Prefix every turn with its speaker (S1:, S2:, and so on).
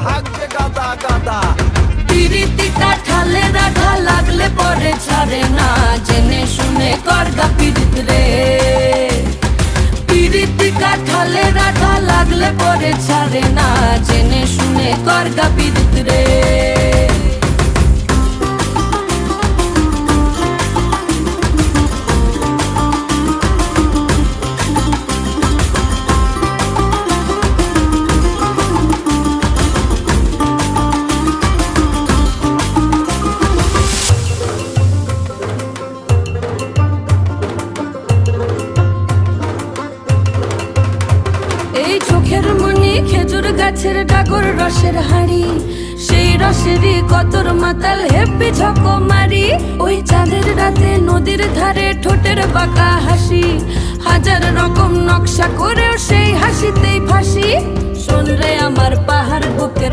S1: ভাগ্যে গাদা গাদা।
S2: পিরিতি কাঠালে রাধা লাগলে পরে ছাড়ে না, জেনে শুনে করগা পিরিত রে। পিরিতি কাঠালে রাধা লাগলে পরে ছাড়ে না, জেনে শুনে করগা পিরিত রে। এই চোখের মনি খেজুর গাছের ডাগর রসের হাড়ি, সেই রসেরই কতর মাতাল হেপি ঝকো মারি। ওই চাঁদের রাতে নদীর ধারে ঠোঁটের বাঁকা হাসি, হাজার রকম নকশা করেও সেই হাসিতেই ফাঁসি। শোন রে আমার পাহাড় বুকের